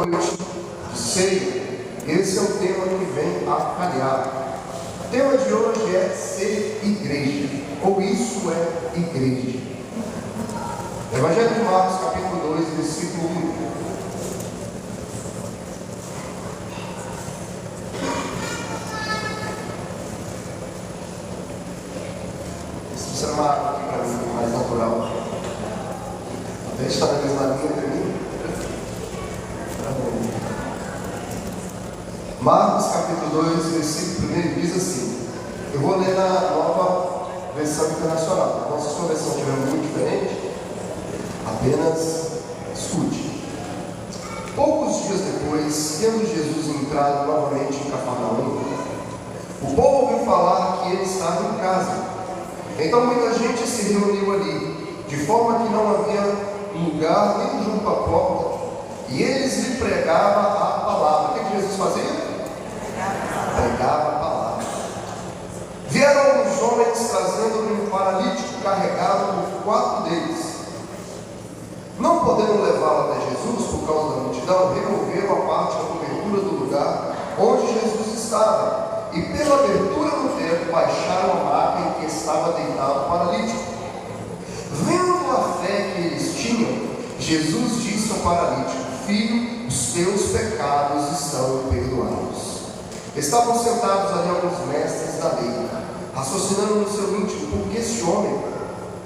noite de ceia, esse é o tema que vem a calhar. O tema de hoje é ser igreja, ou isso é igreja. Evangelho de Marcos, capítulo 2, versículo 1. Isso é uma água aqui para mim, mais natural. A gente está na mesma linha para mim. Marcos capítulo 2, versículo 1 diz assim. Eu vou ler na nova versão internacional. Então, se a sua versão estiver muito diferente, apenas escute. Poucos dias depois, tendo Jesus entrado novamente em Cafarnaum, o povo ouviu falar que ele estava em casa. Então muita gente se reuniu ali, de forma que não havia lugar nem junto à porta, e eles lhe pregavam a palavra. O que Jesus fazia? Pregava a palavra. Vieram alguns homens trazendo um paralítico carregado por 4 deles. Não podendo levá-lo até Jesus por causa da multidão, removeram a parte da cobertura do lugar onde Jesus estava, e pela abertura do teto baixaram a maca em que estava deitado o paralítico. Vendo a fé que eles tinham, Jesus disse ao paralítico: Filho, os teus pecados estão perdoados. Estavam sentados ali alguns mestres da lei, raciocinando no seu íntimo: por que esse homem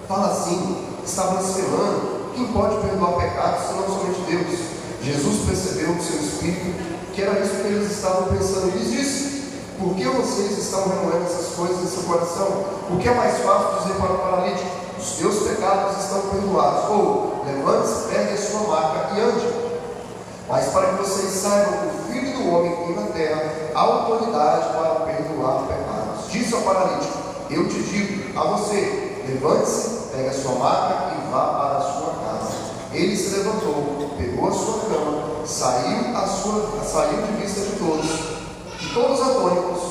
fala assim? Está blasfemando. Quem pode perdoar pecados senão somente Deus? Jesus percebeu no seu espírito que era isso que eles estavam pensando e lhes disse: por que vocês estão remoendo essas coisas em seu coração? O que é mais fácil dizer para o paralítico: os teus pecados estão perdoados, ou levante-se, pegue a sua maca e ande. Mas para que vocês saibam que o Filho do Homem tem na terra a autoridade para perdoar pecados. Disse ao paralítico: eu te digo a você, levante-se, pegue a sua maca e vá para a sua casa. Ele se levantou, pegou a sua cama, saiu de vista de todos, e todos atônicos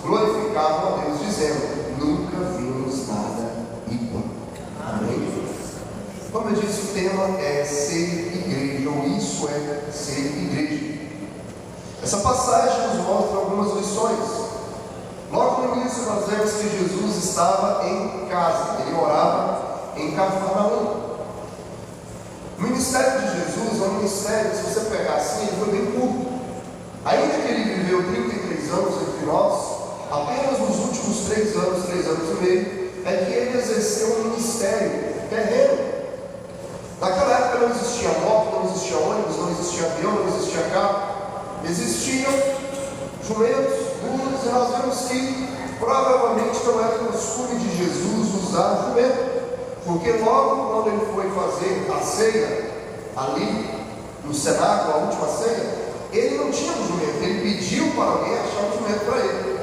glorificavam a Deus, dizendo: nunca vimos nada igual. Amém? Como eu disse, o tema é ser igreja, ou isso é ser igreja. Essa passagem nos mostra algumas lições. Logo no início nós vemos que Jesus estava em casa, ele orava em Cafarnaum. O ministério de Jesus é um ministério, se você pegar assim, ele foi bem curto. Ainda que ele viveu 33 anos entre nós, apenas nos últimos 3 anos e meio, é que ele exerceu um ministério terreno. Naquela época não existia moto, não existia ônibus, não existia avião, não existia carro. Existiam jumentos, burros, e nós vemos que provavelmente não era o costume de Jesus usar jumento, porque logo quando ele foi fazer a ceia, ali no cenáculo, a última ceia, ele não tinha um jumento, ele pediu para alguém achar um jumento para ele.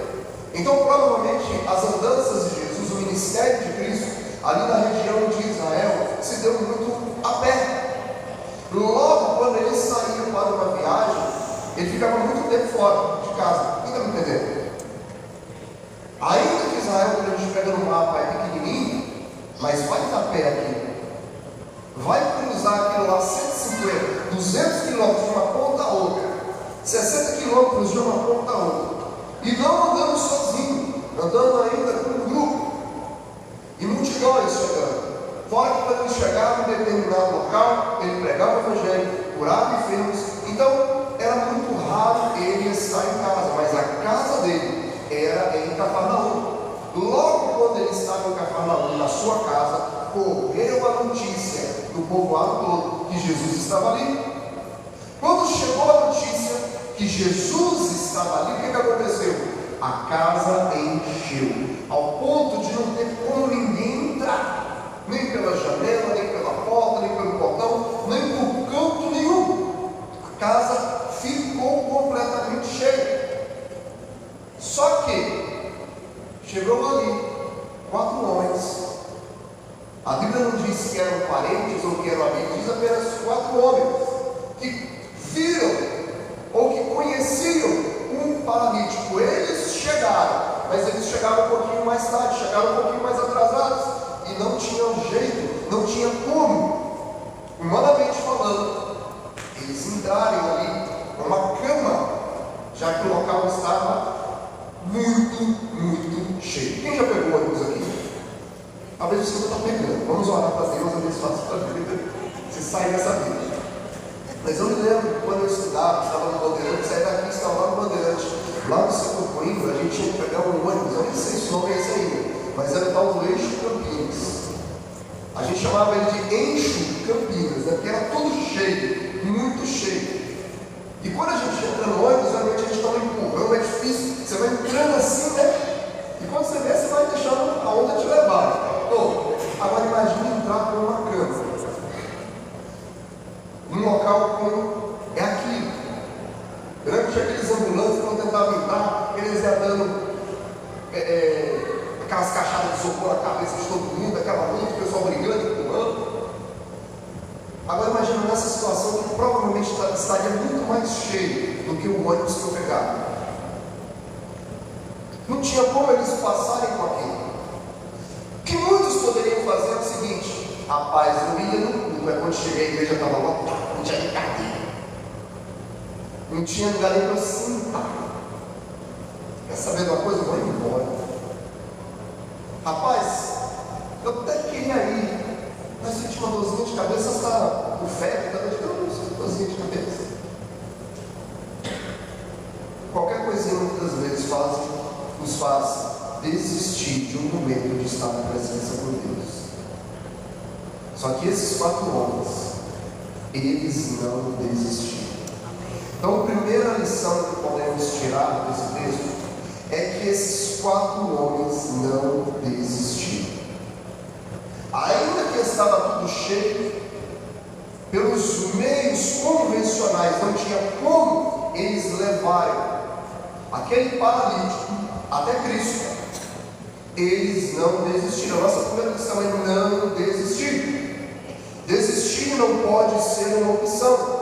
Então provavelmente as andanças de Jesus, o ministério de Cristo, ali na região de Israel, se deu muito a pé. Logo quando ele saía para uma viagem, ele ficava muito tempo fora de casa. Quem está me entendendo? Ainda que Israel, quando a gente pega no mapa, é pequenininho, mas vai estar pé aqui. Vai cruzar aquilo lá 150, 200 quilômetros de uma ponta a outra, 60 quilômetros de uma ponta a outra, e não andando sozinho, andando ainda com um grupo, e multidões chegando. Fora que quando ele chegava em determinado local, ele pregava o evangelho, curava enfermos. Então era muito raro ele estar em casa, mas a casa dele era em Cafarnaum. Logo quando ele estava em Cafarnaum, na sua casa, correu a notícia do povoado todo que Jesus estava ali. Quando chegou a notícia que Jesus estava ali, o que aconteceu? A casa encheu, ao ponto de não ter como ninguém entrar, nem pela janela, nem pela porta, nem pelo portão, nem por canto nenhum. A casa ficou completamente cheia. Só que chegou ali 4 homens. A Bíblia não diz que eram parentes ou que eram amigos, diz apenas 4 homens que viram ou que conheciam um paralítico. Eles chegaram, mas eles chegaram um pouquinho mais tarde, chegaram um pouquinho mais atrasados, e não tinham jeito, não tinha como, humanamente falando, cheio. Quem já pegou ônibus aqui? Talvez você não está pegando. Vamos orar para Deus, às vezes faço para a vida, se sai dessa vida. Mas eu me lembro, quando eu estava no Bandeirante, saí daqui, estava lá no Bandeirante, lá no Centro Coimbra, a gente tinha que pegar um ônibus, eu nem sei se o nome é esse ainda, mas era o tal do Eixo Campinas. A gente chamava ele de Eixo Campinas, né? Porque era tudo cheio, muito cheio. E quando a gente entra no ônibus, realmente a gente toma um empurrão, é difícil, você vai entrando assim, né? E quando você vê, você vai deixando a onda te levar. Pô, agora imagine entrar por uma cama. Num local como é aquilo. Durante aqueles ambulantes que não tentavam entrar, eles iam dando aquelas caixadas de isopor na cabeça de todo mundo, aquela luta, o pessoal brigando, empurrando. Agora imagina nessa situação que provavelmente estaria muito mais cheio do que o ônibus que eu pegava. Não tinha como eles passarem com aquilo. O que muitos poderiam fazer é o seguinte: rapaz, eu ia no culto, mas quando cheguei a igreja estava lotada, não tinha nem cadeira, não tinha lugar nem para sentar. Quer saber de uma coisa? Eu vou embora. Rapaz, eu até queria ir, mas senti uma dorzinha de cabeça, está com febre, estava de dorzinha de cabeça. Qualquer coisinha muitas vezes nos faz desistir de um momento de estar na presença de Deus. Só que esses 4 homens, eles não desistiram. Então a primeira lição que podemos tirar desse texto é que esses 4 homens não desistiram. Ainda que estava tudo cheio, pelos meios convencionais não tinha como eles levarem aquele paralítico até Cristo. Eles não desistiram. Nossa primeira lição é não desistir. Desistir não pode ser uma opção.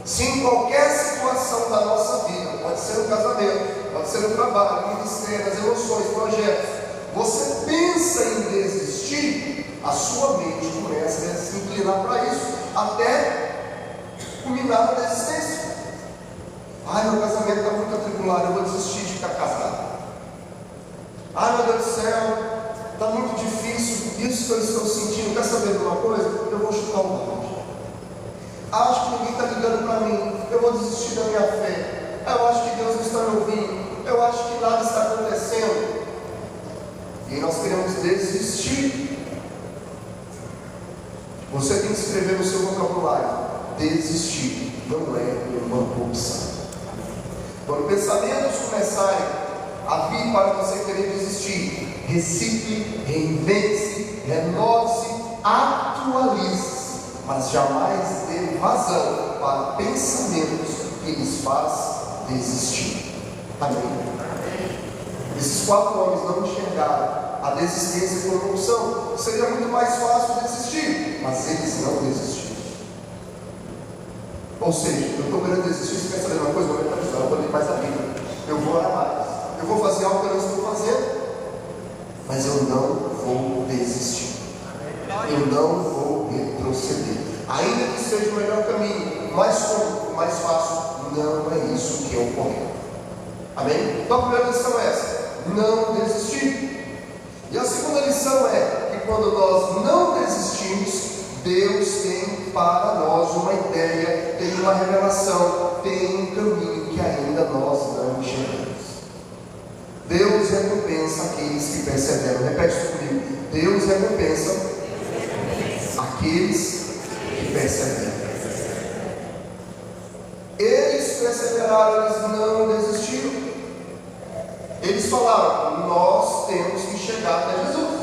Se em qualquer situação da nossa vida, pode ser no casamento, pode ser no trabalho, no ministério, nas emoções, projetos, você pensa em desistir, a sua mente começa a se inclinar para isso, até culminar na desistência. Ai, meu casamento está muito atribulado, eu vou desistir de ficar casado. Ai, meu Deus do céu, está muito difícil, isso que eu estou sentindo. Quer saber de uma coisa? Eu vou chutar o balde. Acho que ninguém está ligando para mim, eu vou desistir da minha fé. Eu acho que Deus não está me ouvindo, eu acho que nada está acontecendo. E nós queremos desistir. Você tem que escrever no seu vocabulário: desistir não é uma opção. Quando pensamentos começarem a vir para você querer desistir, recicle, reinvente-se, renove-se, atualize-se, mas jamais dê vazão para pensamentos que lhes faz desistir. Amém? Esses 4 homens não enxergaram a desistência como uma opção. Seria muito mais fácil desistir, mas eles não desistiram. Ou seja, eu estou querendo desistir. Você quer saber uma coisa? Eu vou ler mais a Bíblia, eu vou orar mais, eu vou fazer algo que eu não estou fazendo, mas eu não vou desistir, eu não vou retroceder, ainda que seja o melhor caminho, mais cômodo, mais fácil, não é isso que é o correto. Amém? Então a primeira lição é essa: não desistir. E a segunda lição é que quando nós não desistimos, Deus tem para nós uma ideia, tem uma revelação, tem um caminho que ainda nós não enxergamos. Deus recompensa aqueles que perseveram. Repete isso comigo: Deus recompensa aqueles que perseveram. Eles perseveraram, eles não desistiram. Eles falaram: nós temos que chegar até Jesus,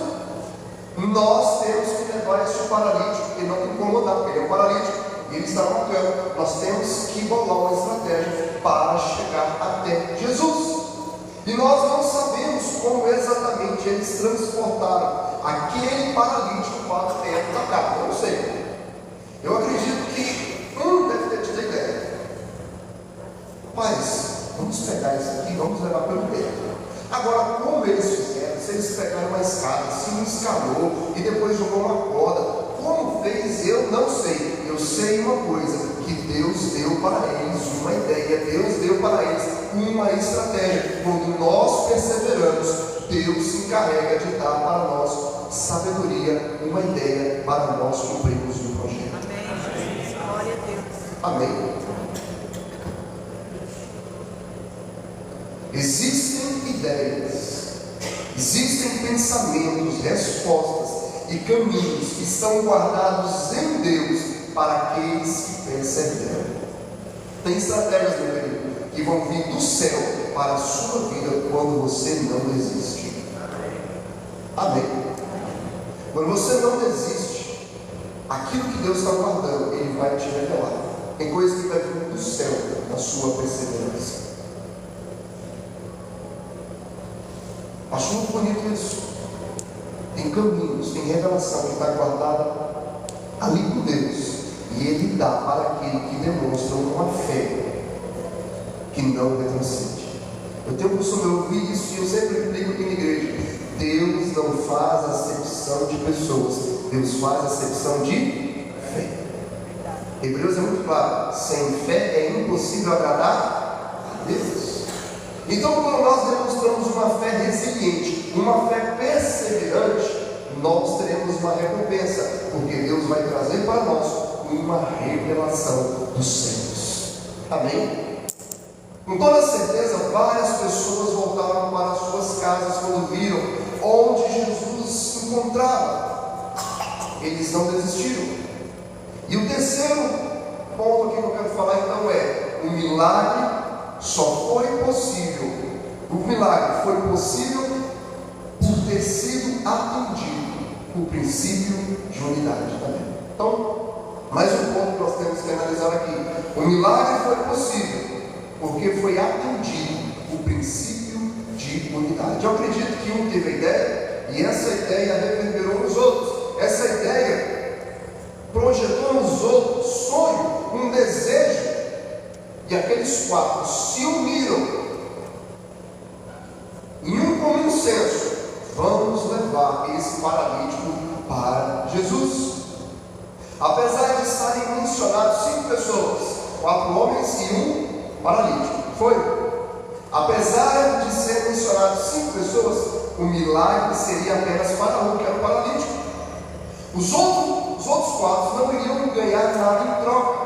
nós temos que levar este paralítico e não incomodar, porque ele é um paralítico e ele está na cama. Nós temos que bolar uma estratégia para chegar até Jesus. E nós não sabemos como exatamente eles transportaram aquele paralítico para dentro da casa. Eu não sei. Eu acredito que deve ter tido a ideia: rapaz, vamos pegar isso aqui, vamos levar pelo dentro. Agora, como eles fizeram? Se eles pegaram uma escada, se um escalou e depois jogou uma corda, como fez? Eu não sei. Eu sei uma coisa, que Deus deu para eles uma ideia, Deus deu para eles uma estratégia. Quando nós perseveramos, Deus se encarrega de dar para nós sabedoria, uma ideia para nós cumprirmos o projeto. Amém, Jesus. Glória a Deus. Amém. Existem ideias, existem pensamentos, respostas e caminhos que estão guardados em Deus para aqueles que perseveram. Tem estratégias, meu querido, que vão vir do céu para a sua vida quando você não desiste. Amém. Quando você não desiste, aquilo que Deus está guardando, Ele vai te revelar. Tem coisas que vai vir do céu na sua perseverança. Acho muito bonito isso. Tem caminhos, tem revelação que está guardada ali com Deus. E Ele dá para aquele que demonstra uma fé que não retrocede. Eu tenho o costume de ouvir isso e eu sempre explico aqui na igreja. Deus não faz acepção de pessoas, Deus faz acepção de fé. Hebreus é muito claro: sem fé é impossível agradar a Deus. Então, quando nós demonstramos uma fé resiliente, uma fé perseverante, nós teremos uma recompensa, porque Deus vai trazer para nós uma revelação dos céus. Amém? Com toda certeza, várias pessoas voltaram para as suas casas quando viram onde Jesus se encontrava. Eles não desistiram. E o terceiro ponto aqui que eu quero falar então é: o milagre só foi possível, o milagre foi possível por ter sido atendido o princípio de unidade também. Então, mais um ponto que nós temos que analisar aqui: o milagre foi possível porque foi atendido o princípio de unidade. Eu acredito que um teve a ideia e essa ideia reverberou nos outros. Essa ideia projetou nos outros sonho, um desejo. E aqueles quatro se uniram em um comum senso: vamos levar esse paralítico para Jesus. Apesar de estarem mencionados 5 pessoas, 4 homens e um paralítico, foi. Apesar de ser mencionados 5 pessoas, o milagre seria apenas para um, que era o paralítico. Os outros 4 não iriam ganhar nada em troca.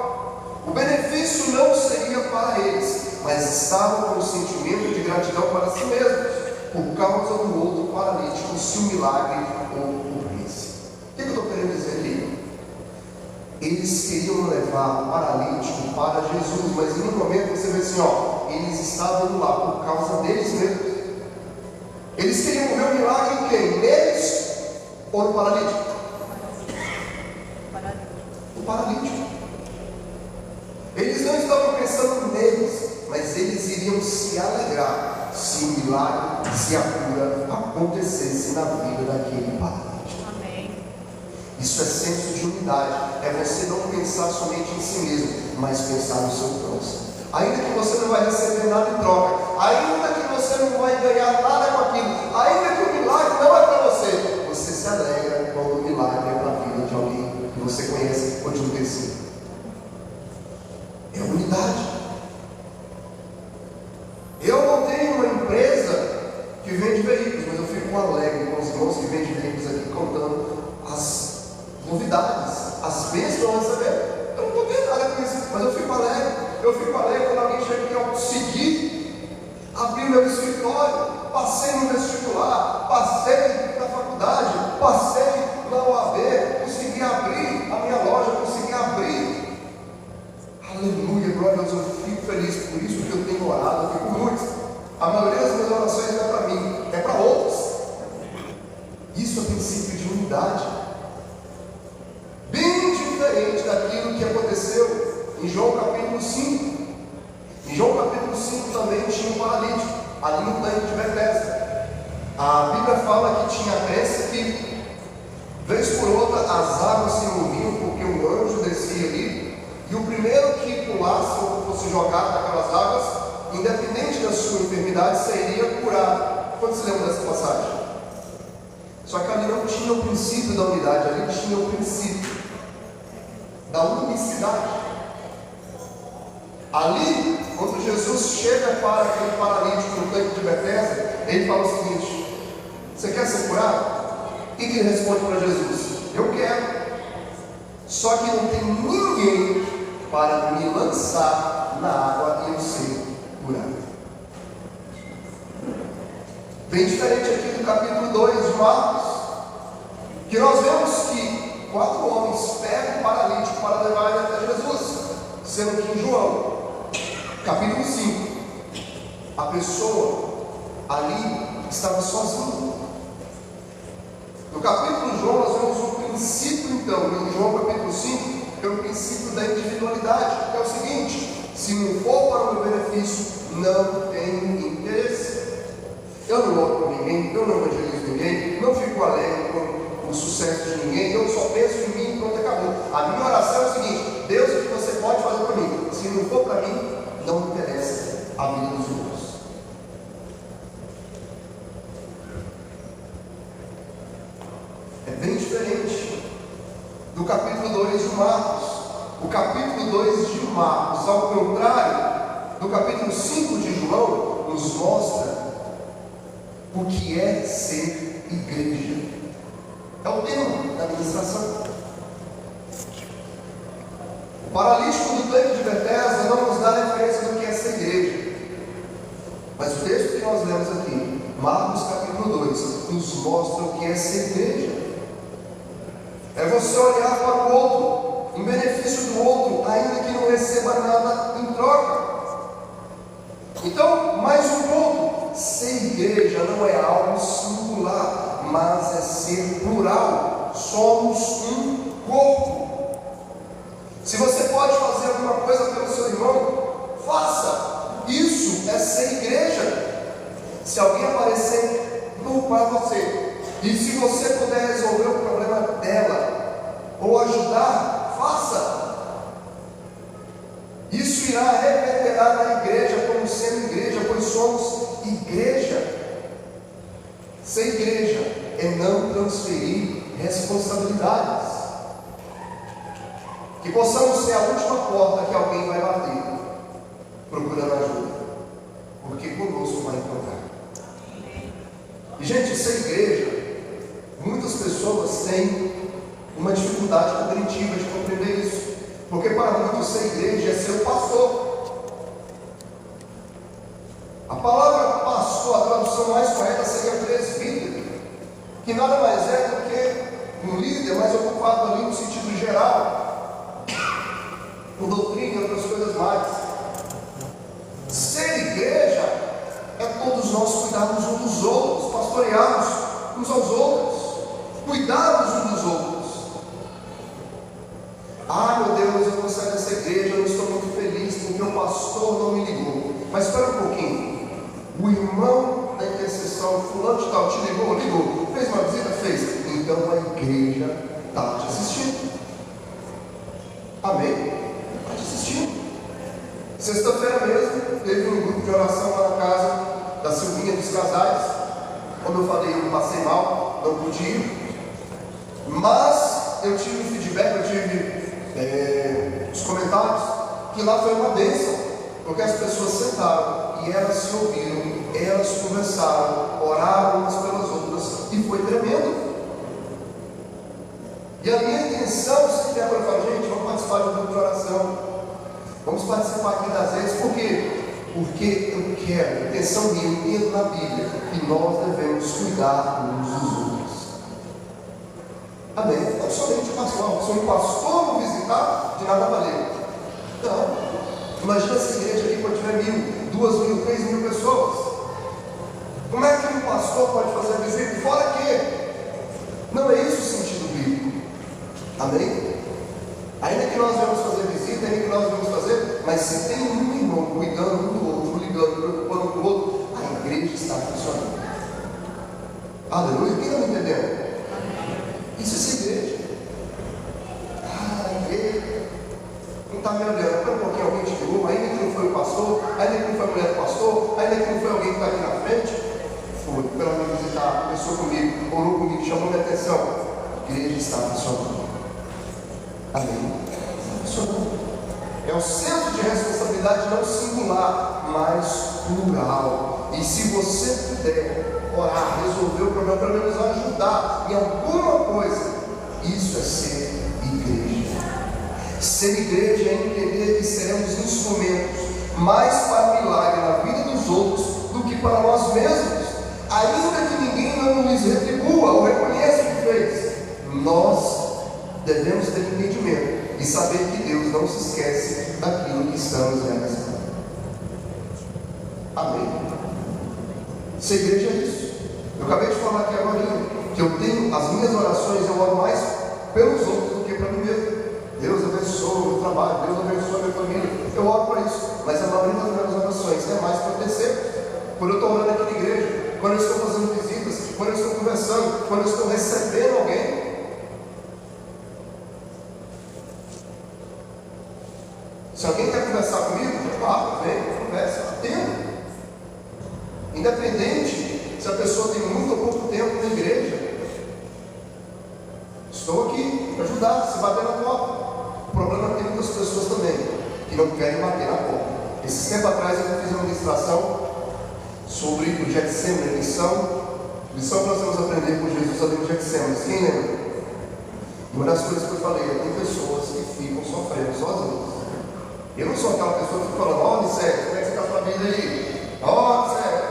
O benefício não seria para eles, mas estavam com um sentimento de gratidão para si mesmos, por causa do outro paralítico, se o milagre ocorresse. O que eu estou querendo dizer aqui? Eles queriam levar o paralítico para Jesus, mas em um momento você vê assim, eles estavam lá por causa deles mesmos. Eles queriam ver o milagre em quem? Neles ou no paralítico? O paralítico. Eles não estavam pensando neles, mas eles iriam se alegrar se o milagre, se a cura acontecesse na vida daquele paralítico. Amém. Isso é senso de unidade, é você não pensar somente em si mesmo, mas pensar no seu próximo. Ainda que você não vai receber nada em troca, ainda que você não vai ganhar nada com aquilo, ainda que o milagre não é para você, você se alegra quando o milagre é para a vida de alguém que você conhece ou de um terceiro. É unidade. Eu não tenho uma empresa que vende veículos, mas eu fico alegre com os irmãos que vendem veículos aqui, contando as novidades, as bênçãos que vão receber. Eu não estou ganhando nada com isso, mas eu fico alegre. Eu fico alegre quando alguém chega aqui, eu consegui abrir meu escritório, passei no vestibular, passei na faculdade, passei na OAB, consegui abrir a minha loja, consegui abrir. Aleluia, glória a Deus, eu fico feliz por isso que eu tenho orado, eu fico muito. A maioria das minhas orações não é para mim, é para outros. Isso é princípio de unidade. Bem diferente daquilo que aconteceu em João capítulo 5. Em João capítulo 5 também tinha um paralítico, ali no tanque de Betesda. A Bíblia fala que tinha crença que, vez por outra, as águas se moviam porque um anjo descia ali. E o primeiro que pulasse ou fosse jogado naquelas águas, independente da sua enfermidade, sairia curado. Quando se lembra dessa passagem? Só que ali não tinha o princípio da unidade, ali tinha o princípio da unicidade. Ali, quando Jesus chega para aquele paralítico no tanque de Betesda, ele fala o seguinte: você quer ser curado? O que ele responde para Jesus? Eu quero. Só que não tem ninguém para me lançar na água e eu ser curado. Bem diferente aqui do capítulo 2 de Marcos, que nós vemos que 4 homens pegam o paralítico para levar ele até Jesus, sendo que em João, capítulo 5, a pessoa ali estava sozinha. No capítulo de João, nós vemos o princípio, então, em João capítulo 5, é o princípio da individualidade, que é o seguinte: se não for para o meu benefício, não tem interesse. Eu não oro por ninguém, eu não evangelizo ninguém, não fico alegre com o sucesso de ninguém, eu só penso em mim e pronto, acabou. A minha oração é o seguinte: Deus, o que você pode fazer para mim? Se não for para mim, não me interessa a vida dos outros. É bem diferente do capítulo 2 de Marcos. O capítulo 2 de Marcos, ao contrário do capítulo 5 de João, nos mostra o que é ser igreja. É o tema da ministração. O paralítico do tanque de Betesda não nos dá referência do que é ser igreja. Mas o texto que nós lemos aqui, Marcos capítulo 2, nos mostra o que é ser igreja. É você olhar para o outro, em benefício do outro, ainda que não receba nada em troca. Então, mais um ponto: ser igreja não é algo singular, mas é ser plural. Somos um corpo. Se você pode fazer alguma coisa pelo seu irmão, faça. Isso é ser igreja. Se alguém aparecer para você, e se você puder resolver o problema dela, ou ajudar, faça. Isso irá reverberar na igreja como sendo igreja, pois somos igreja. Ser igreja é não transferir responsabilidades. Que possamos ser a última porta que alguém vai bater, procurando ajuda, porque conosco vai encontrar. E gente, ser igreja, muitas pessoas têm uma dificuldade cognitiva de compreender isso, porque para muitos ser igreja é ser o pastor. A palavra pastor, a tradução mais correta seria presbítero, que nada mais é do que um líder, mas ocupado ali no sentido geral, com doutrina e outras coisas mais. Ser igreja é todos nós cuidarmos uns dos outros, pastorearmos uns aos outros, cuidarmos uns dos outros. Ah, meu Deus, eu vou sair dessa igreja, eu não estou muito feliz porque o pastor não me ligou. Mas espera um pouquinho. O irmão da intercessão, fulano de tal, te ligou? Ligou. Fez uma visita? Fez. Então a igreja está te assistindo. Amém? Está te assistindo. Sexta-feira mesmo, teve um grupo de oração lá na casa da Silvinha dos casais. Como eu falei, eu passei mal, não pude ir. Mas eu tive um feedback, eu tive os comentários, que lá foi uma bênção, porque as pessoas sentaram e elas se ouviram, elas conversaram, oraram umas pelas outras, e foi tremendo. E a minha intenção, se quiser para falar, gente, vamos participar de um grupo de oração, vamos participar aqui das vezes, por quê? Porque eu quero, a intenção minha, eu entendo na Bíblia, que nós devemos cuidar uns dos outros. Amém? Não somente o pastor, se um pastor não visitar, de nada valeu. Não. Imagina essa igreja aqui quando tiver 1.000, 2.000, 3.000 pessoas. Como é que um pastor pode fazer a visita? Fora que não é isso o sentido bíblico. Amém? Ainda que nós vamos fazer visita, ainda que nós vamos fazer, mas se tem um irmão cuidando um do outro, ligando, preocupando com o outro, a igreja está funcionando. Aleluia. Quem não está entendendo? Isso é ser igreja. A igreja não está me olhando. Espera um pouquinho, alguém te ligou, ainda que não foi o pastor, ainda que não foi a mulher do pastor, ainda que não foi alguém que está aqui na frente. Foi, para me visitar, conversou comigo, orou comigo, chamou minha atenção. A igreja está funcionando. Amém. um senso de responsabilidade não singular, mas plural. E se você puder orar, resolver o problema, pelo menos ajudar em alguma coisa, isso é ser igreja. Ser igreja é entender que seremos instrumentos mais para milagre na vida dos outros do que para nós mesmos. Ainda que ninguém não nos retribua ou reconheça o que fez, nós devemos ter entendimento e saber que Deus não se esquece daquilo que estamos realizando. Amém. Ser igreja é isso. Eu acabei de falar aqui agora que eu tenho as minhas orações, eu oro mais pelos outros do que para mim mesmo. Deus abençoe o meu trabalho, Deus abençoe a minha família. Eu oro para isso, mas a maioria das minhas orações é mais para descer. Quando eu estou orando aqui na igreja, quando eu estou fazendo visitas, quando eu estou conversando, quando eu estou recebendo alguém. Se alguém quer conversar comigo, vem, conversa, atenda. Independente se a pessoa tem muito ou pouco tempo na igreja, estou aqui para ajudar, se bater na porta. O problema é que tem muitas pessoas também que não querem bater na porta. Esses tempos atrás eu fiz uma ministração sobre o Getsemane, lição que nós vamos aprender com Jesus ali no Getsemane. Quem lembra? Uma das coisas que eu falei é que tem pessoas que ficam sofrendo sozinhas. Eu não sou aquela pessoa que fica falando: ó, Nicélio, como é que você está a sua vida aí? Ó, Nicélio.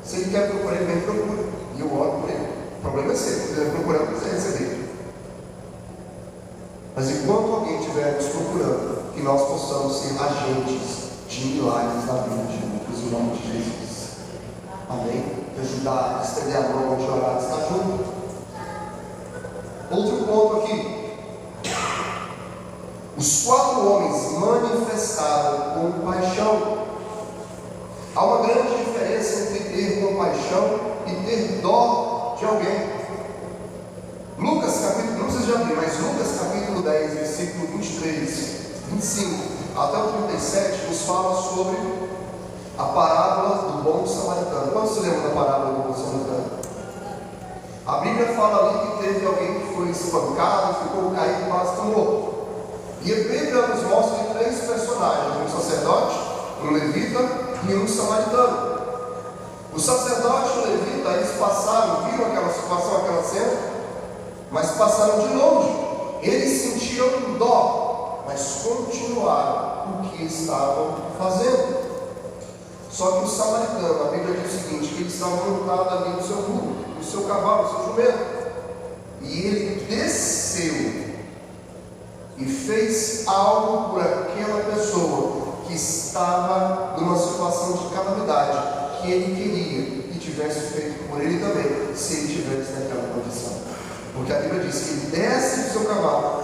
Se ele quer procurar, ele vem e procura. E eu oro por ele. O problema é seu, você vai procurando para você receber. Mas enquanto alguém estiver nos procurando, que nós possamos ser agentes de milagres na vida de outros, em nome de Jesus. Amém? De ajudar, de estender a mão, de orar, de estar junto. Outro ponto aqui. Os 4 homens manifestaram compaixão. Há uma grande diferença entre ter compaixão e ter dó de alguém. Lucas capítulo, não precisa de abrir, mas Lucas capítulo 10, versículo 23, 25 até o 37, nos fala sobre a parábola do bom samaritano. Quantos se lembram da parábola do bom samaritano? A Bíblia fala ali que teve alguém que foi espancado, ficou caído, quase morto. E a Bíblia nos mostra 3 personagens: um sacerdote, um levita e um samaritano. O sacerdote e o levita, eles passaram, viram aquela situação, aquela cena, mas passaram de longe. Eles sentiram dó, mas continuaram o que estavam fazendo. Só que o samaritano, a Bíblia diz o seguinte: que eles estavam montados ali no seu burro, no seu cavalo, no seu jumento, e ele desceu e fez algo por aquela pessoa que estava numa situação de calamidade, que ele queria que tivesse feito por ele também, se ele tivesse naquela condição. Porque a Bíblia diz que ele desce do seu cavalo,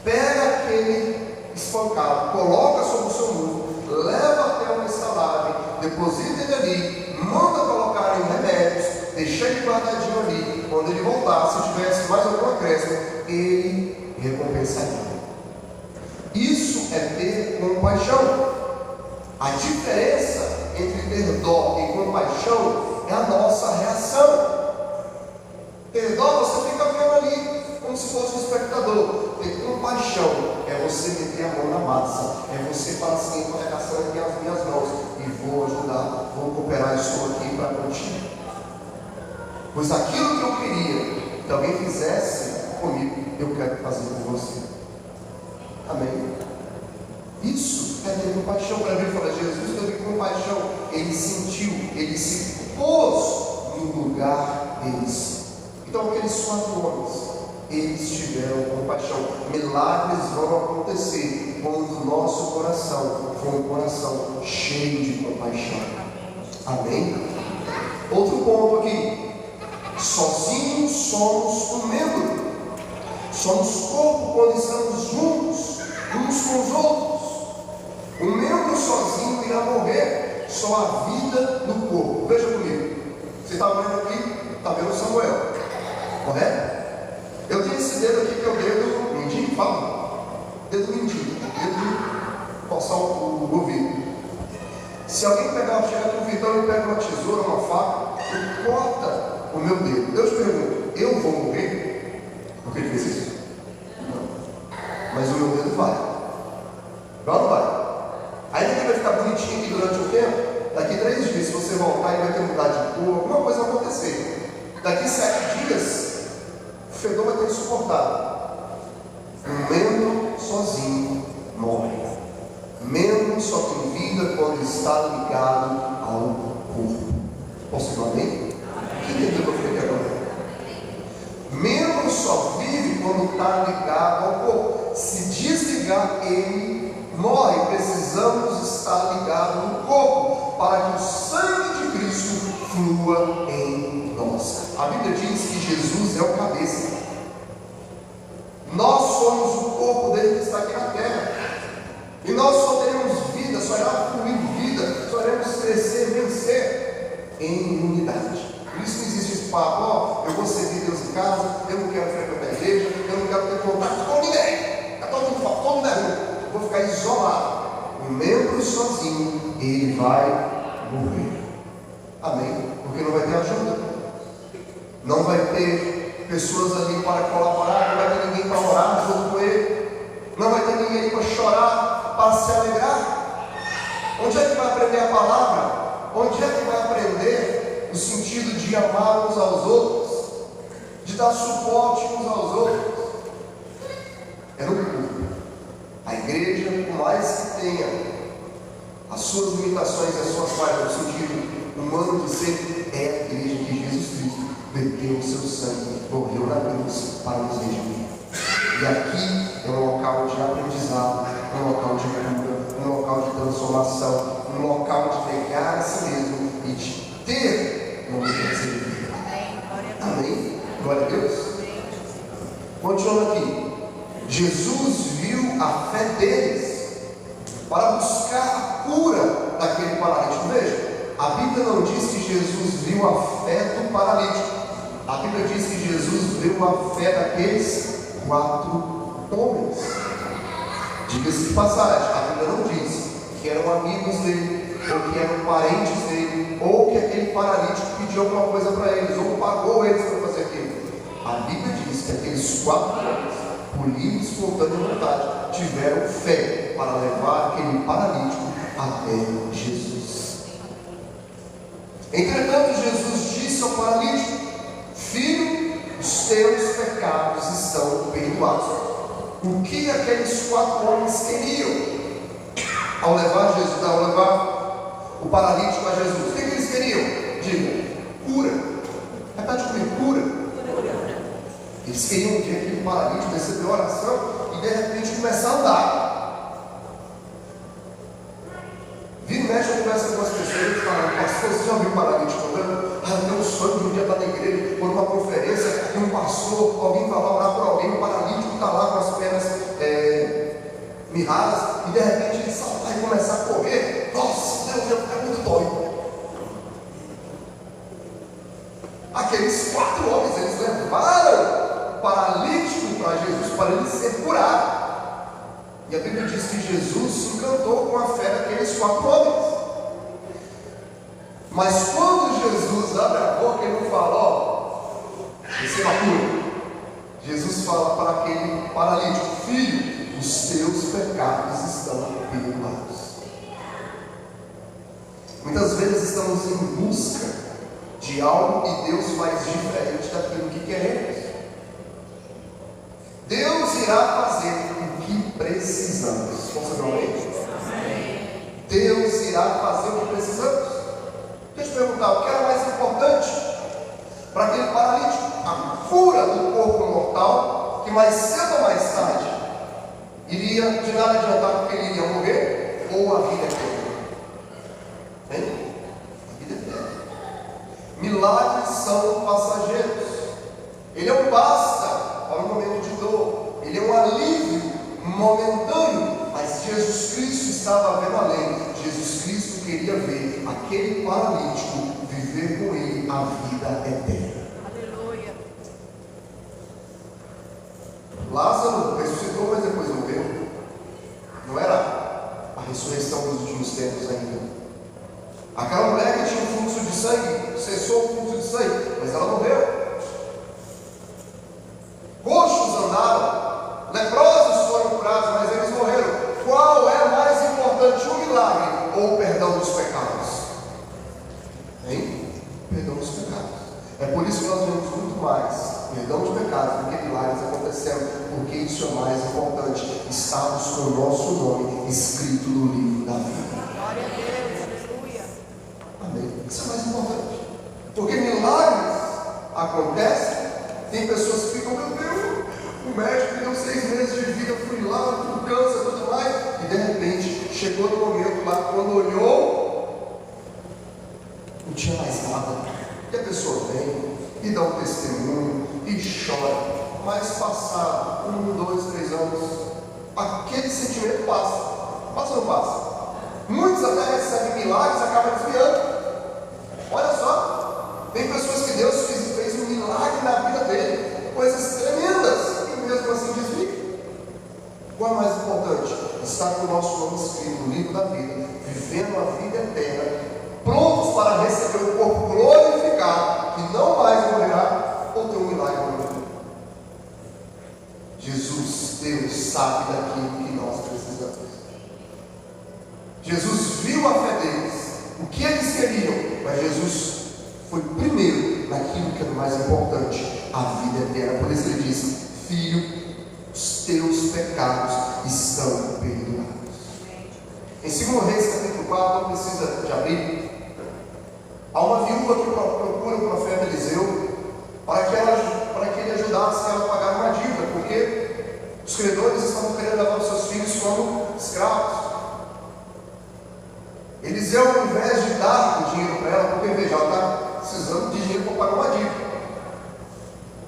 pega aquele espancado, coloca sobre o seu muro, leva até uma estalagem, deposita ele ali, manda colocar em remédios, deixa ele guardadinho ali. Quando ele voltar, se tivesse mais algum acréscimo, ele recompensaria. Isso é ter compaixão. A diferença entre ter dó e compaixão é a nossa reação. Ter dó, você fica vendo ali como se fosse um espectador. Ter compaixão é você meter a mão na massa, é você falar assim: estou arregaçando aqui as minhas mãos e vou ajudar, vou cooperar, estou aqui para contigo. Pois aquilo que eu queria que alguém fizesse comigo, eu quero fazer com você. Amém? Isso é ter compaixão. Para mim, fala: Jesus teve compaixão, ele sentiu, ele se pôs no lugar deles. Então, aqueles 4 homens, eles tiveram compaixão. Milagres vão acontecer quando o nosso coração for um coração cheio de compaixão. Amém? Outro ponto aqui: sozinhos somos um membro, somos corpo quando estamos juntos uns com os outros. Um membro sozinho irá morrer, só a vida do corpo. Veja comigo, você está vendo aqui, está vendo Samuel, correto? Eu tenho esse dedo aqui que é o dedo mindinho, fala? Dedo mindinho, dedo de coçar o ouvido. Se alguém chegar aqui no Vitão e pega uma tesoura, uma faca e corta o meu dedo, eu te pergunto: eu vou morrer porque ele fez isso? Não. Mas o meu dedo vai. Vai ou não vai? Ainda que vai ficar bonitinho aqui durante um tempo, daqui 3 dias, se você voltar, ele vai ter mudado de cor, alguma coisa vai acontecer. Daqui 7 dias, o fedor vai ter insuportável. Um membro sozinho morre. Membro só tem vida quando está ligado ao corpo. Posso ir amém? Quem entendeu o que eu falei aqui agora? Membro só vive quando está ligado ao corpo. Se desligar, ele morre. Precisamos estar ligados no corpo para que o sangue de Cristo flua em nós. A Bíblia diz que Jesus é o cabeça. Nós somos o corpo dele que está aqui na terra. E nós só teremos vida, só irá fluir vida, só iremos crescer, vencer em unidade. Por isso não existe esse papo, eu vou servir Deus em casa, eu não quero frequentar a igreja, eu não quero ter contato com ninguém. Está todo mundo junto. Vou ficar isolado. O membro sozinho, ele vai morrer. Amém? Porque não vai ter ajuda. Não vai ter pessoas ali para colaborar, não vai ter ninguém para orar junto com ele. Não vai ter ninguém para chorar, para se alegrar. Onde é que vai aprender a palavra? Onde é que vai aprender o sentido de amar uns aos outros? De dar suporte uns aos outros? É no culto. A igreja, por mais que tenha as suas limitações e as suas falhas no sentido humano de ser, é a igreja que Jesus Cristo verteu o seu sangue, morreu na cruz para nos redimir. E aqui é um local de aprendizado, um local de cura, um local de transformação, um local de pegar a si mesmo e de ter uma mudança de vida. Amém? Glória a Deus. Continuando aqui. Jesus viu a fé deles para buscar a cura daquele paralítico. Veja, a Bíblia não diz que Jesus viu a fé do paralítico. A Bíblia diz que Jesus viu a fé daqueles 4 homens. Diga-se de passagem, a Bíblia não diz que eram amigos dele, ou que eram parentes dele, ou que aquele paralítico pediu alguma coisa para eles, ou pagou eles para fazer aquilo. A Bíblia diz que aqueles 4 homens, por livre e espontânea vontade, tiveram fé para levar aquele paralítico até Jesus. Entretanto, Jesus disse ao paralítico: filho, os teus pecados estão perdoados. O que aqueles 4 homens queriam ao levar Jesus, ao levar o paralítico a Jesus? O que eles queriam? Diga, cura. Repete comigo, cura. Eles queriam que aquele paralítico recebeu oração e de repente começar a andar. Vira e mexe, eu converso com as pessoas e falo: pastor, você já viu um paralítico andando? Eu tenho um sonho de um dia estar na igreja, ou numa conferência, e um pastor, alguém vai lá orar por alguém, um paralítico está lá com as pernas mirradas, e de repente ele saltar e começar a correr. Nossa, Deus, eu ficar muito doido. Aqueles 4 homens, eles levaram paralítico para Jesus, para ele ser curado. E a Bíblia diz que Jesus se encantou com a fé daqueles 4 homens. Mas quando Jesus abre a boca, ele não fala: ó, receba a cura. Jesus fala para aquele paralítico: filho, os teus pecados estão perdoados. Muitas vezes estamos em busca de algo e Deus faz diferente daquilo que queremos. Deus irá fazer o que precisamos. Posso ver? Deus irá fazer o que precisamos. Deixa eu te perguntar, o que era mais importante para aquele paralítico? A cura do corpo mortal, que mais cedo ou mais tarde iria de nada adiantar, porque ele iria morrer, ou a vida eterna? Hein? A vida eterna. Milagres são passageiros. Ele é um basta para um momento de dor, ele é um alívio momentâneo, mas Jesus Cristo estava vendo além. Jesus Cristo queria ver aquele paralítico viver com ele a vida eterna. Aleluia. Lázaro ressuscitou, mas depois morreu. Não era a ressurreição dos últimos tempos ainda. Aquela mulher que tinha um fluxo de sangue, cessou o fluxo de sangue, mas ela morreu. Coxos andaram, leprosos foram curados, mas eles morreram. Qual é mais ou perdão dos pecados? Hein? Perdão dos pecados. É por isso que nós vemos muito mais perdão de pecados do que milagres acontecendo, porque isso é mais importante. Estamos com o nosso nome escrito no livro da vida. Glória a Deus, aleluia. Amém. Isso é mais importante. Porque milagres acontecem, tem pessoas que ficam, meu Deus, o médico me deu 6 meses de vida, eu fui lá, tudo câncer, tudo mais, e de repente chegou no momento lá, quando olhou, não tinha mais nada. E a pessoa vem e dá um testemunho e chora, mas passado 1, 2, 3 anos, aquele sentimento passa. Passa ou não passa? Muitos até recebem milagres e acabam desviando. Olha só, tem pessoas que Deus fez um milagre na vida dele, coisas tremendas, e mesmo assim desvia. Qual é mais importante? Estar com o nosso nome escrito no livro da vida, vivendo a vida eterna, prontos para receber o corpo glorificado, que não mais morrerá, ou ter um milagre na vida. Jesus, Deus, sabe daquilo que nós precisamos. Jesus viu a fé deles, o que eles queriam, mas Jesus foi primeiro naquilo que era o mais importante, a vida eterna. Por isso ele disse: filho, os teus pecados estão perdoados. Em 2 Reis capítulo 4, não precisa de abrir, há uma viúva que procura o profeta Eliseu para que ele ajudasse ela a pagar uma dívida, porque os credores estavam querendo levar os seus filhos como escravos. Eliseu, ao invés de dar o dinheiro para ela, porque veja, ela está precisando de dinheiro para pagar uma dívida,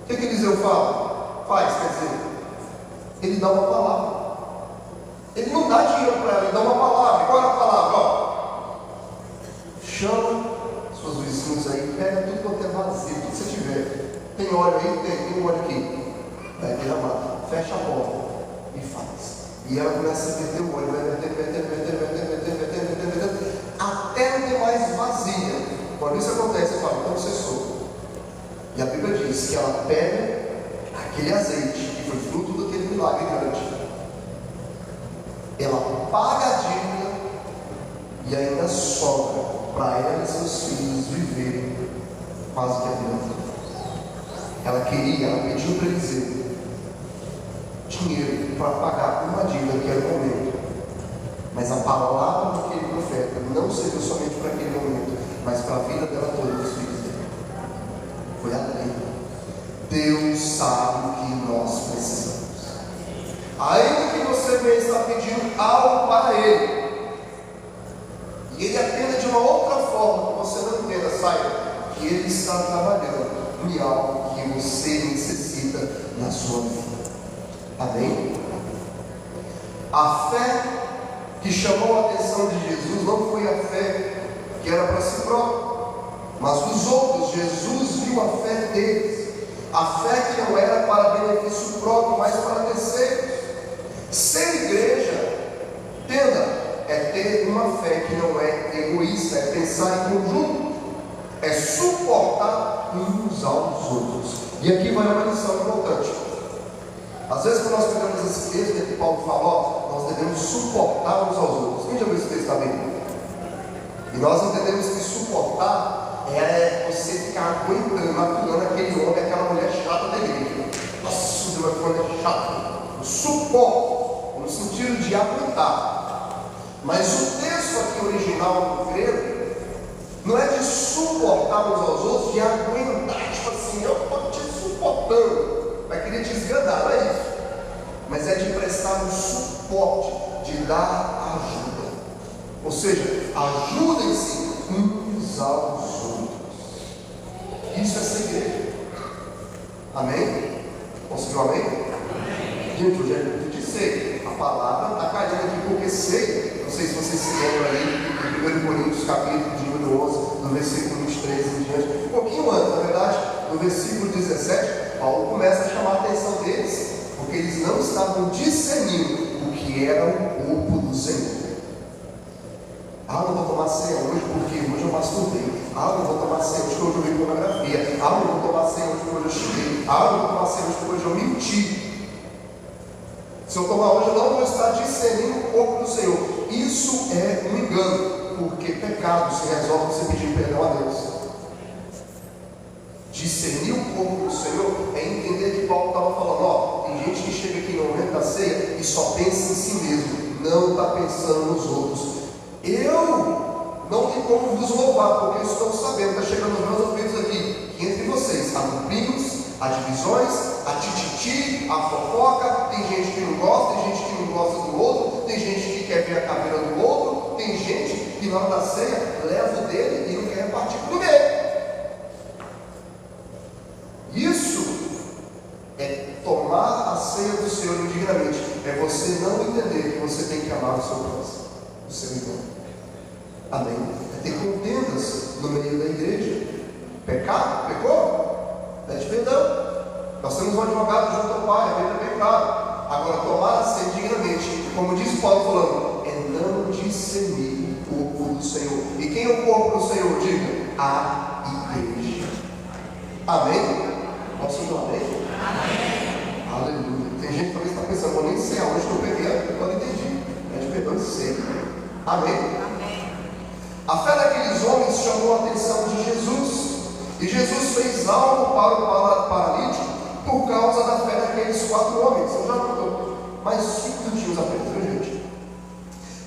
o que Eliseu faz? Quer dizer, ele dá uma palavra. Ele não dá dinheiro para ela, ele dá uma palavra. Qual é a palavra? Chama suas vizinhas aí, pega tudo quanto é vazio, tudo que você tiver. Tem óleo aí? Tem um óleo aqui. Vai derramar. Fecha a porta e faz. E ela começa a meter o óleo, vai meter, até não ter mais vazia. Quando isso acontece, você fala, então cessou. E a Bíblia diz que ela pega aquele azeite, que foi fruto daquele milagre grande, ela paga a dívida e ainda sobra para ela e seus filhos viverem quase que a vida toda. Ela pediu para Eliseu dinheiro para pagar uma dívida que era o momento, mas a palavra daquele profeta não serviu somente para aquele momento, mas para a vida dela toda, dos filhos dela. Foi além. Deus sabe o que nós precisamos. Ainda que você venha estar pedindo algo para Ele, e Ele atenda de uma outra forma, que você não entenda, saiba que Ele está trabalhando em algo que você necessita na sua vida. Amém? A fé que chamou a atenção de Jesus não foi a fé que era para si próprio, mas os outros. Jesus viu a fé deles, a fé que não era para benefício próprio, mas para terceiros. Ser igreja, entenda, é ter uma fé que não é egoísta, é pensar em conjunto, é suportar uns aos outros. E aqui vai uma lição importante. Às vezes, quando nós pegamos esse texto que Paulo falou, nós devemos suportar uns aos outros. Quem já viu esse texto da Bíblia? E nós entendemos que suportar é você ficar aguentando, aturando aquele homem, aquela mulher chata da igreja. Nossa, o Deus é chato. Suporte, no sentido de aguentar. Mas o texto aqui original do grego não é de suportar uns aos outros, de aguentar, tipo assim, eu estou te suportando, vai querer te esganar, não é isso? Mas é de prestar um suporte, de dar ajuda. Ou seja, ajudem-se uns aos outros. Isso é ser igreja. Amém? Conseguiu amém? Gente, hoje é de ser. A palavra está caindo aqui porque sei. Não sei se vocês se lembram aí em 1 Coríntios capítulo de número 11, no versículo 23 em diante. Um pouquinho antes, na verdade, no versículo 17, Paulo começa a chamar a atenção deles, porque eles não estavam discernindo o que era o corpo do Senhor. Não vou tomar ceia hoje porque hoje eu masturbei. Não vou tomar ceia hoje porque hoje eu vi pornografia. Não vou tomar ceia hoje porque hoje eu xinguei. Não vou tomar ceia hoje porque hoje eu menti. Se eu tomar hoje, eu não vou estar discernindo o corpo do Senhor. Isso é um engano, porque pecado se resolve você pedir perdão a Deus. Discernir o corpo do Senhor é entender que Paulo estava falando, ó, tem gente que chega aqui no momento da ceia e só pensa em si mesmo, não está pensando nos outros. Eu não tenho como vos louvar, porque eu estou sabendo, está chegando os meus ouvidos aqui, que entre vocês há grupinhos, há divisões, há tititi, há fofoca, tem gente que não gosta, tem gente que não gosta do outro, tem gente que quer ver a caveira do outro, tem gente que na hora da ceia leva o dele e não quer repartir com ninguém. Isso é tomar a ceia do Senhor indignamente, é você não entender que você tem que amar o seu próximo, o seu irmão. Amém? É ter contendas no meio da igreja. Pecado? Pecou? Pede perdão. Nós temos um advogado junto ao Pai, a Bíblia é bem clara. Agora, tomar a ceia dignamente, como diz Paulo falando, é não discernir o corpo do Senhor. E quem é o corpo do Senhor? Diga, a igreja. Amém? Posso dizer amém? Amém. Aleluia. Tem gente que talvez está pensando, vou nem sei aonde que eu peguei, eu não entendi. Pede perdão de ser. Amém? Amém. A fé daqueles homens chamou a atenção de Jesus. E Jesus fez algo para o paralítico por causa da fé daqueles 4 homens. Eu já notou. Mas 5 minutinhos apenas, gente.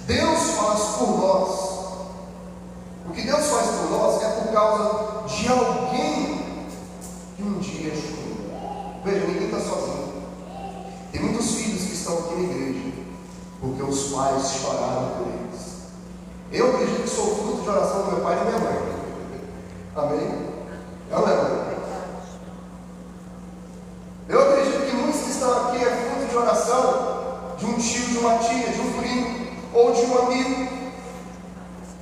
Deus faz por nós. O que Deus faz por nós é por causa de alguém que um dia chorou. Veja, ninguém está sozinho. Tem muitos filhos que estão aqui na igreja porque os pais choraram por eles. Eu acredito que sou fruto de oração do meu pai e da minha mãe. Amém? Não é, mãe? Eu acredito que muitos que estão aqui é fruto de oração de um tio, de uma tia, de um primo ou de um amigo.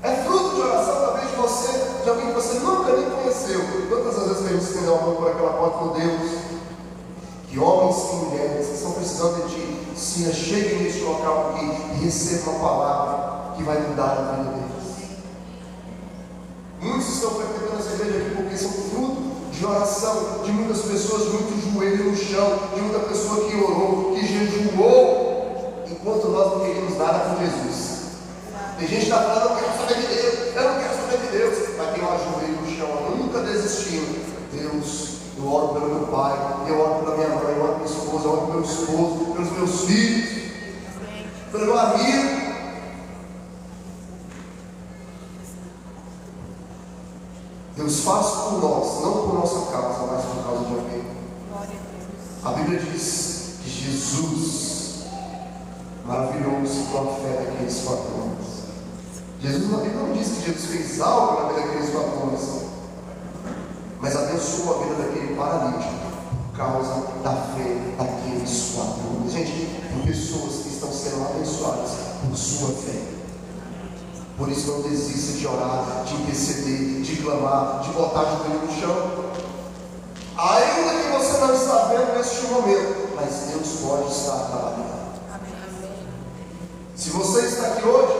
É fruto de oração talvez de você, de alguém que você nunca nem conheceu. Quantas vezes que a gente estendeu a mão por aquela porta com Deus? Que homens e mulheres que estão precisando de ti se cheguem neste local aqui e recebam uma palavra que vai mudar a vida deles. Muitos estão frequentando essa igreja aqui porque são fruto de oração de muitas pessoas, de muitos joelhos no chão, de muita pessoa que orou, que jejuou, enquanto nós não queríamos nada com Jesus. Tem gente que está falando, eu não quero saber de Deus, eu não quero saber de Deus, mas tem um joelho no chão, nunca desistindo. Deus, eu oro pelo meu pai, eu oro pela minha mãe, eu oro pela minha esposa, eu oro pelo meu esposo, pelos meus filhos, pelo meu amigo. Deus faz por nós, não por nossa causa, mas por causa de alguém. A Bíblia diz que Jesus maravilhou-se com a fé daqueles 4 homens. Jesus, na Bíblia não diz que Jesus fez algo na vida daqueles 4 homens, mas abençoou a vida daquele paralítico por causa da fé daqueles 4 homens. Gente, tem pessoas que estão sendo abençoadas por sua fé. Por isso não desista de orar, de interceder, de clamar, de botar o joelho no chão. Ainda que você não está vendo neste momento, mas Deus pode estar trabalhando. Se você está aqui hoje,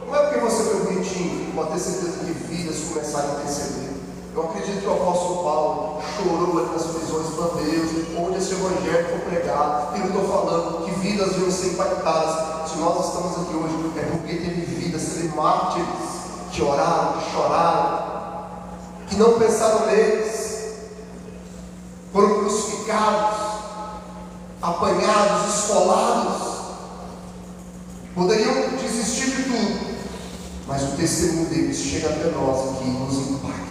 não é porque você foi bonitinho, pode ter certeza que vidas começaram a interceder. Eu acredito que o apóstolo Paulo chorou ali nas prisões para Deus, onde esse evangelho foi pregado. E eu estou falando que vidas iam ser impactadas. Se nós estamos aqui hoje, é porque teve vidas, teve mártires que oraram, que choraram, que não pensaram neles, foram crucificados, apanhados, esfolados, poderiam desistir de tudo, mas o testemunho deles chega até nós aqui e nos impacta.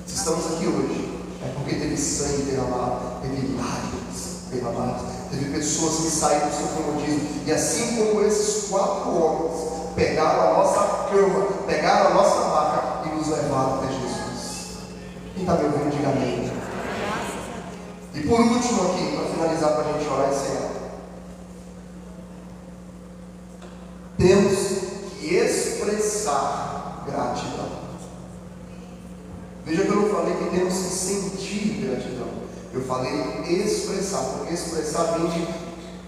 Se estamos aqui hoje, é porque teve sangue derramado, teve lágrimas derramadas, teve pessoas que saíram do seu comodismo, e assim como esses 4 homens pegaram a nossa cama, pegaram a nossa maca e nos levaram até Jesus. Quem está me ouvindo, diga amém. E por último aqui, para finalizar, para a gente orar e encerrar, temos que expressar gratidão. Veja que eu não falei que temos que sentir gratidão. Eu falei expressar, porque expressar vem de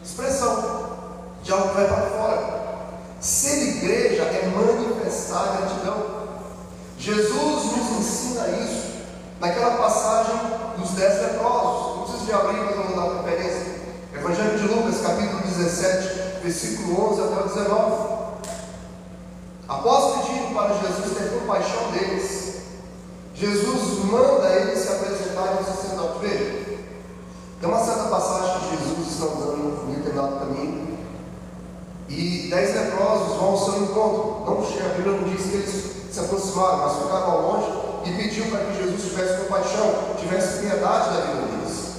expressão, de algo que vai para fora. Ser igreja é manifestar gratidão. Jesus nos ensina isso naquela passagem dos 10 leprosos. Não precisa de abrir, mas eu vou dar uma referência. Evangelho de Lucas, capítulo 17, versículo 11 até o 19. para Jesus ter compaixão deles, Jesus manda eles se apresentarem ao sacerdote. Veja, tem uma certa passagem que Jesus está andando no determinado caminho e 10 leprosos vão ao seu encontro. Não chega, a Bíblia não diz que eles se aproximaram, mas ficaram ao longe e pediu para que Jesus tivesse compaixão, tivesse piedade da vida deles.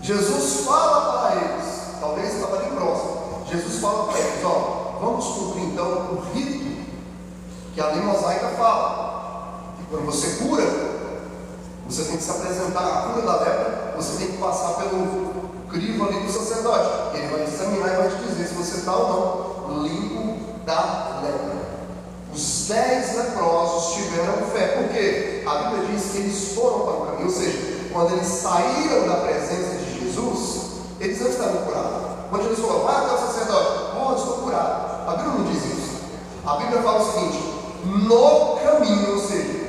Jesus fala para eles, talvez estava ali próximo, Jesus fala para eles: ó, vamos cumprir então o rito que a lei mosaica fala, que quando você cura, você tem que se apresentar. A cura da lepra, você tem que passar pelo crivo ali do sacerdote, ele vai examinar e vai te dizer se você está ou não limpo da lepra. Os 10 leprosos tiveram fé, porque a Bíblia diz que eles foram para o caminho, ou seja, quando eles saíram da presença de Jesus, eles não estavam curados. Quando Jesus falou: vai até o sacerdote, oh, eu estou curado, a Bíblia não diz isso. A Bíblia fala o seguinte: no caminho, ou seja,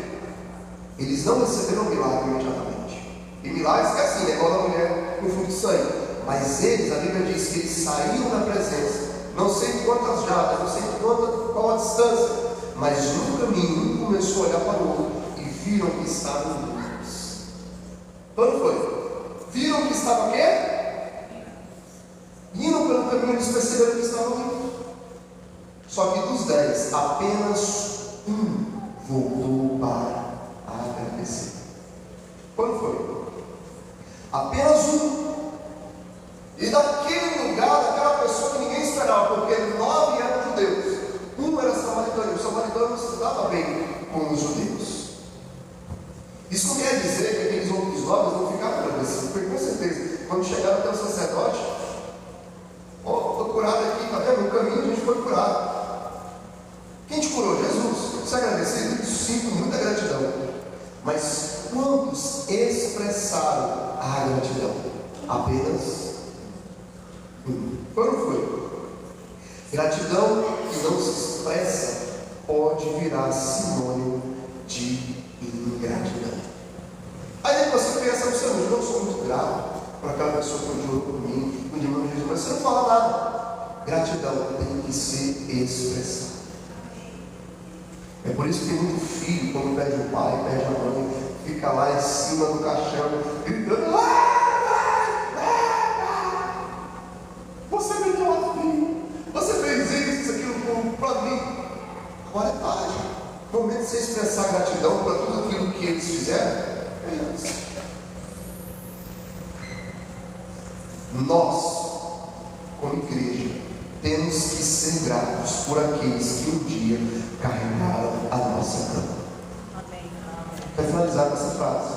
eles não receberam o milagre imediatamente. E milagres que é assim, é igual a mulher com fluxo de sangue. Mas eles, a Bíblia diz que eles saíram da presença, não sei quantas jardas, não sei qual a distância, mas no caminho um começou a olhar para o outro e viram que estavam limpos. Quando foi? Viram que estavam o quê? Indo pelo caminho, eles perceberam que estavam limpos. Só que dos 10, apenas um voltou para agradecer. Quando foi? Apenas um. E daquele lugar, daquela pessoa que ninguém esperava, porque 9 eram judeus, um era samaritano, e o samaritano não se dava bem com os judeus. Isso não quer dizer que aqueles outros 9 não ficaram agradecidos, porque com certeza, quando chegaram até o sacerdote: ó, estou curado aqui, está vendo? No caminho a gente foi curado. Quem te curou? Jesus. Você é agradecido? Sinto muita gratidão. Mas quantos expressaram a gratidão? Apenas um. Quando foi? Gratidão que não se expressa pode virar sinônimo de ingratidão. Aí você pensa no seu mundo: eu sou muito grato para aquela pessoa que orou por mim, no nome de Jesus, mas você não fala nada. Gratidão tem que ser expressada. É por isso que tem muito filho, quando perde o pai, perde a mãe, fica lá em cima do caixão, gritando: você me deu a filho, você fez isso, aquilo para mim. Agora é tarde. No momento de você expressar gratidão para tudo aquilo que eles fizeram, é isso. Nós, como igreja, temos que ser gratos por aqueles que um dia carregaram a nossa cama. Quero finalizar com essa frase.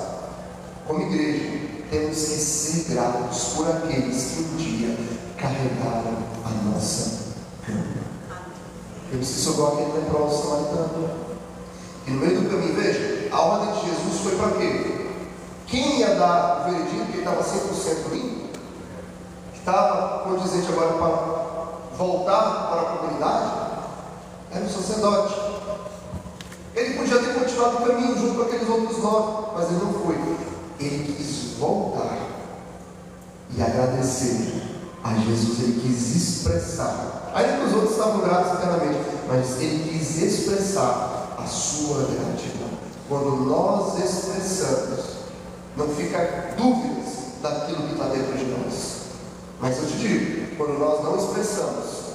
Como igreja, temos que ser gratos por aqueles que um dia carregaram a nossa cama. Temos que socorrer aquele leproso samaritano. E no meio do caminho, veja, a ordem de Jesus foi para quê? Quem ia dar o veredito que ele estava 100% limpo? Que estava condizente agora para voltar para a comunidade? Era o sacerdote. Ele podia ter continuado o caminho junto com aqueles outros 9, mas ele não foi. Ele quis voltar e agradecer a Jesus. Ele quis expressar, ainda que os outros estavam gratos eternamente, mas ele quis expressar a sua gratidão. Quando nós expressamos, não fica dúvidas daquilo que está dentro de nós. Mas eu te digo, quando nós não expressamos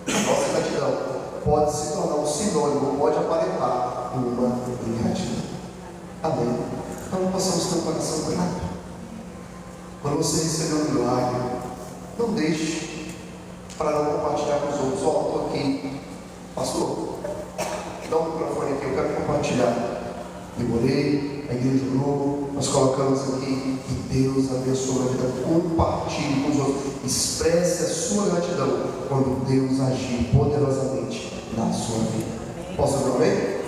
a nossa gratidão, pode se tornar um sinônimo, pode aparentar uma ingratidão. Amém? Então não possamos ter um coração grato. Quando você receber um milagre, não deixe para não compartilhar com os outros. Ó, estou aqui, pastor, dá um microfone aqui, eu quero compartilhar. Eu orei, a igreja orou, nós colocamos aqui, que Deus abençoe a vida. Compartilhe com os outros, expresse a sua gratidão quando Deus agir poderosamente na sua vida. Posso ver, amém?